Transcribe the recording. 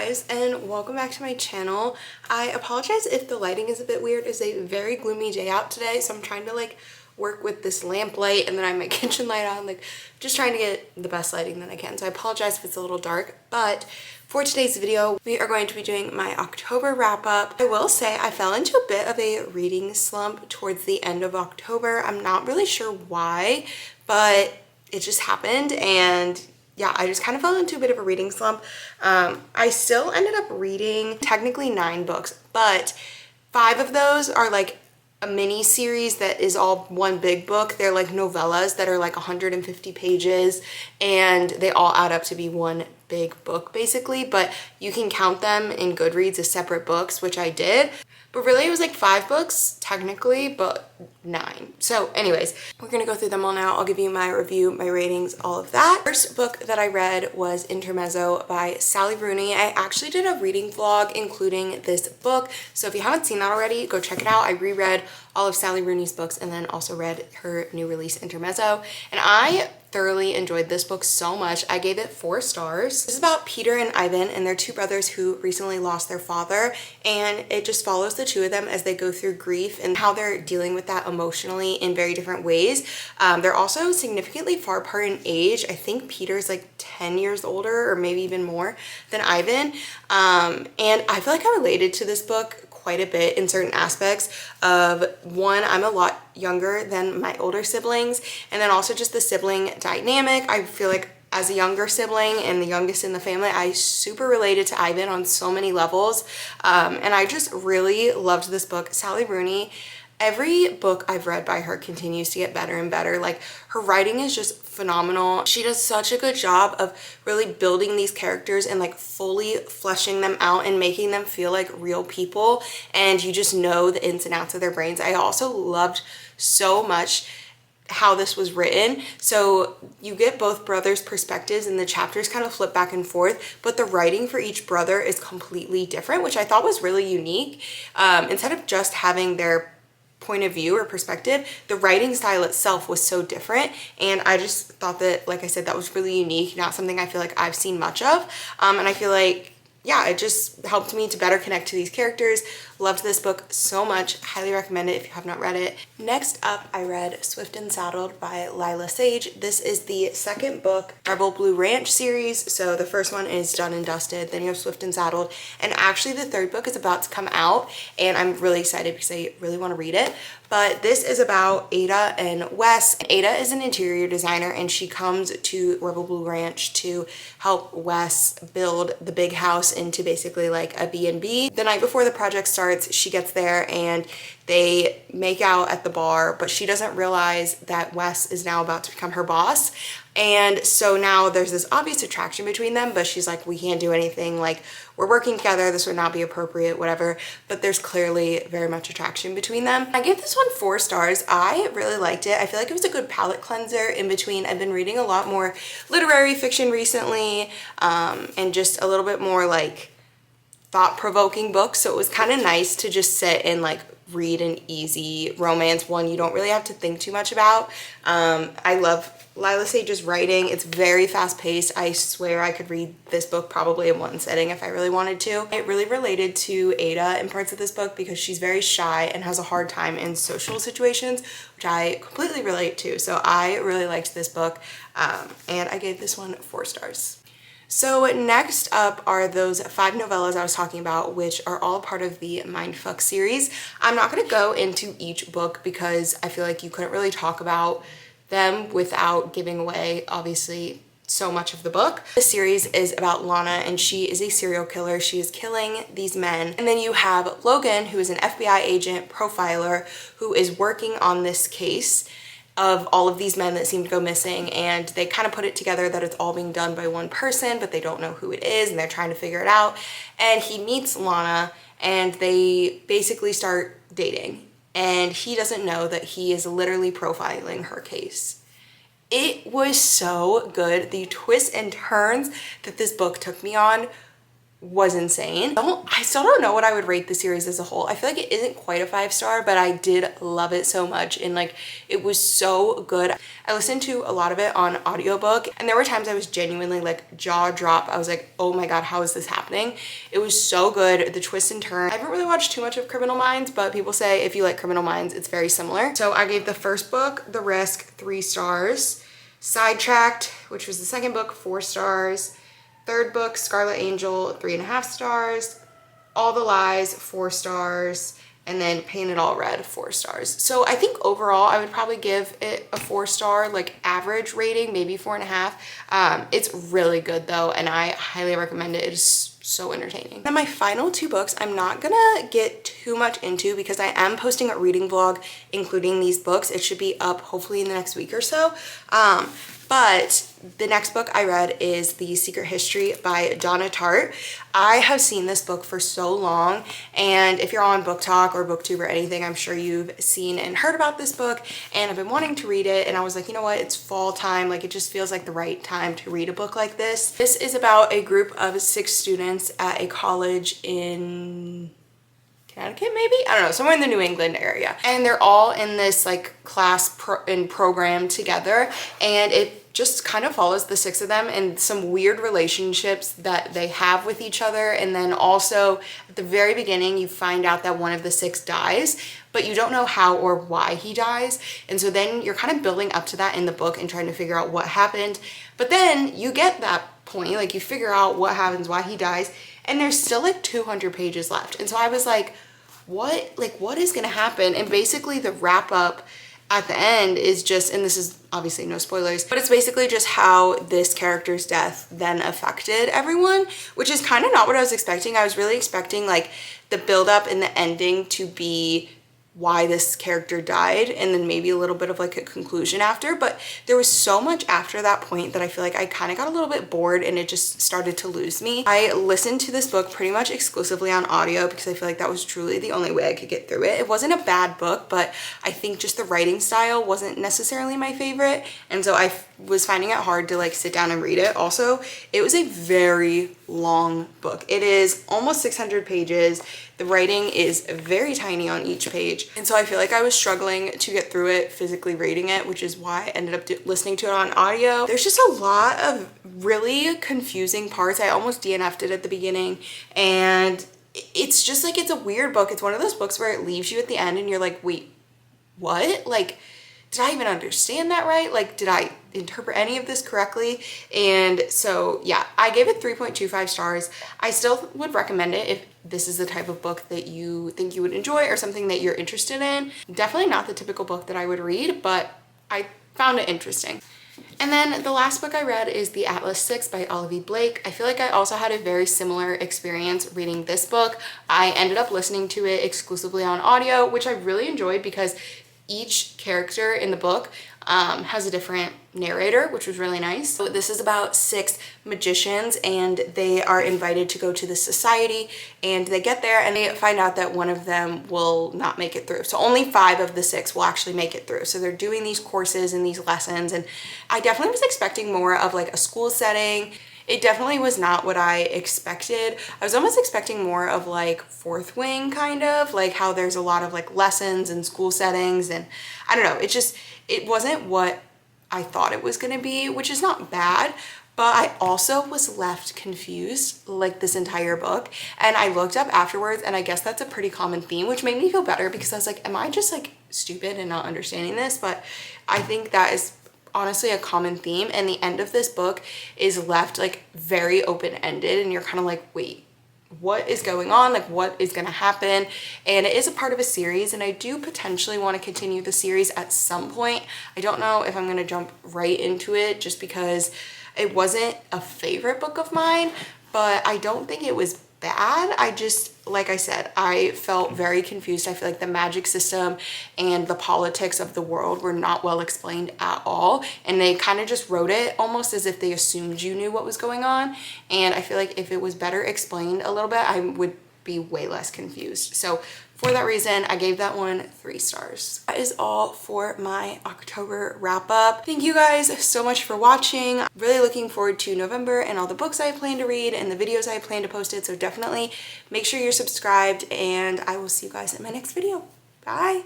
guys, and welcome back to my channel. I apologize if the lighting is a bit weird. It's a very gloomy day out today, so I'm trying to work with this lamp light, and then I have my kitchen light on, just trying to get the best lighting that I can. So I apologize if it's a little dark, but for today's video, we are going to be doing my October wrap up. I will say I fell into a bit of a reading slump towards the end of October. I'm not really sure why, but it just happened, and yeah, I just kind of fell into a bit of a reading slump. I still ended up reading technically 9 books, but 5 of those are like a mini series that is all one big book. They're like novellas that are like 150 pages, and they all add up to be one big book basically, but you can count them in Goodreads as separate books, which I did. But really it was like 5 books technically, but 9. So anyways, we're gonna go through them all now. I'll give you my review, my ratings, all of that. First book that I read was Intermezzo by Sally Rooney. I actually did a reading vlog including this book, so if you haven't seen that already, go check it out. I reread all of Sally Rooney's books and then also read her new release Intermezzo, and I thoroughly enjoyed this book so much. I gave it 4 stars. This is about Peter and Ivan, and they're 2 brothers who recently lost their father, and it just follows the 2 of them as they go through grief and how they're dealing with that emotionally in very different ways. They're also significantly far apart in age. I think Peter's like 10 years older or maybe even more than Ivan, and I feel like I related to this book quite a bit in certain aspects of, one, I'm a lot younger than my older siblings, and then also just the sibling dynamic. I feel like as a younger sibling and the youngest in the family, I super related to Ivan on so many levels, and I just really loved this book. Sally Rooney, every book I've read by her continues to get better and better. Like, her writing is just phenomenal. She does such a good job of really building these characters and like fully fleshing them out and making them feel like real people, and you just know the ins and outs of their brains. I also loved so much how this was written. So you get both brothers' perspectives and the chapters kind of flip back and forth, but the writing for each brother is completely different, which I thought was really unique. Instead of just having their point of view or perspective, the writing style itself was so different, and I just thought that, like I said, that was really unique, not something I feel like I've seen much of, and I feel like, yeah, it just helped me to better connect to these characters. Loved this book so much. Highly recommend it if you have not read it. Next up, I read Swift and Saddled by Lila Sage. This is the second book, Rebel Blue Ranch series. So the first one is done and dusted. Then you have Swift and Saddled. And actually the third book is about to come out, and I'm really excited because I really want to read it. But this is about Ada and Wes. Ada is an interior designer, and she comes to Rebel Blue Ranch to help Wes build the big house into basically like a B&B. The night before the project starts, she gets there and they make out at the bar, but she doesn't realize that Wes is now about to become her boss. And so now there's this obvious attraction between them, but she's like, we can't do anything, like, we're working together, this would not be appropriate, whatever. But there's clearly very much attraction between them. I gave this one 4 stars. I really liked it. I feel like it was a good palate cleanser in between. I've been reading a lot more literary fiction recently, and just a little bit more like thought-provoking books, so it was kind of nice to just sit and like read an easy romance one you don't really have to think too much about. I love Lila Sage's writing. It's very fast-paced. I swear I could read this book probably in one sitting if I really wanted to. It really related to Ada in parts of this book because she's very shy and has a hard time in social situations, which I completely relate to. So I really liked this book, and I gave this one 4 stars. So next up are those 5 novellas I was talking about, which are all part of the Mindfuck series. I'm not going to go into each book because I feel like you couldn't really talk about them without giving away, obviously, so much of the book. The series is about Lana, and she is a serial killer. She is killing these men. And then you have Logan, who is an FBI agent profiler who is working on this case of all of these men that seem to go missing, and they kind of put it together that it's all being done by one person, but they don't know who it is, and they're trying to figure it out. And he meets Lana, and they basically start dating, and he doesn't know that he is literally profiling her case. It was so good. The twists and turns that this book took me on was insane. I still don't know what I would rate the series as a whole. I feel like it isn't quite a 5-star, but I did love it so much, and like it was so good. I listened to a lot of it on audiobook, and there were times I was genuinely like jaw drop. I was like, oh my god, how is this happening? It was so good. The twists and turns. I haven't really watched too much of Criminal Minds, but people say if you like Criminal Minds, it's very similar. So I gave the first book, The Risk, 3 stars. Sidetracked, which was the second book, 4 stars. Third book, Scarlet Angel, 3.5 stars. All the Lies, 4 stars. And then Paint It All Red, 4 stars. So I think overall I would probably give it a 4-star, like average rating, maybe 4.5. It's really good though, and I highly recommend it. It is so entertaining. Then my final 2 books I'm not gonna get too much into because I am posting a reading vlog including these books. It should be up hopefully in the next week or so. But the next book I read is The Secret History by Donna Tartt. I have seen this book for so long, and if you're on Book Talk or BookTube or anything, I'm sure you've seen and heard about this book, and I've been wanting to read it, and I was like, you know what, it's fall time, like it just feels like the right time to read a book like this. This is about a group of 6 students at a college in Connecticut, maybe? I don't know, somewhere in the New England area. And they're all in this like class program together, and it just kind of follows the 6 of them and some weird relationships that they have with each other. And then also at the very beginning, you find out that one of the 6 dies, but you don't know how or why he dies. And so then you're kind of building up to that in the book and trying to figure out what happened. But then you get that point, like you figure out what happens, why he dies, and there's still like 200 pages left. And so I was like, what is gonna happen? And basically the wrap up at the end is just, and this is obviously no spoilers, but it's basically just how this character's death then affected everyone, which is kind of not what I was expecting. I was really expecting like the build up and the ending to be why this character died and then maybe a little bit of like a conclusion after, but there was so much after that point that I feel like I kind of got a little bit bored and it just started to lose me. I listened to this book pretty much exclusively on audio because I feel like that was truly the only way I could get through it. It wasn't a bad book, but I think just the writing style wasn't necessarily my favorite, and so I was finding it hard to like sit down and read it. Also, it was a very long book. It is almost 600 pages. The writing is very tiny on each page. And so I feel like I was struggling to get through it physically reading it, which is why I ended up listening to it on audio. There's just a lot of really confusing parts. I almost DNF'd it at the beginning, and it's just like, it's a weird book. It's one of those books where it leaves you at the end and you're like, wait, what? Like, did I even understand that right? Like, did I interpret any of this correctly? And so yeah, I gave it 3.25 stars. I still would recommend it if this is the type of book that you think you would enjoy or something that you're interested in. Definitely not the typical book that I would read, but I found it interesting. And then the last book I read is The Atlas Six by Olivia Blake. I feel like I also had a very similar experience reading this book. I ended up listening to it exclusively on audio, which I really enjoyed because each character in the book has a different narrator, which was really nice. So this is about 6 magicians, and they are invited to go to the society, and they get there and they find out that one of them will not make it through. So only 5 of the 6 will actually make it through. So they're doing these courses and these lessons, and I definitely was expecting more of like a school setting. It definitely was not what I expected. I was almost expecting more of like Fourth Wing, kind of like how there's a lot of like lessons and school settings, and I don't know, it wasn't what I thought it was gonna be, which is not bad, but I also was left confused like this entire book. And I looked up afterwards, and I guess that's a pretty common theme, which made me feel better because I was like, am I just like stupid and not understanding this? But I think that is honestly a common theme, and the end of this book is left like very open-ended, and you're kind of like, wait, what is going on? Like, what is gonna happen? And it is a part of a series, and I do potentially want to continue the series at some point. I don't know if I'm gonna jump right into it just because it wasn't a favorite book of mine, but I don't think it was bad. I just, like I said, I felt very confused. I feel like the magic system and the politics of the world were not well explained at all, and they kind of just wrote it almost as if they assumed you knew what was going on. And I feel like if it was better explained a little bit, I would be way less confused. So For that reason, I gave that one 3 stars. That is all for my October wrap up. Thank you guys so much for watching. Really looking forward to November and all the books I plan to read and the videos I plan to post it. So definitely make sure you're subscribed, and I will see you guys in my next video. Bye.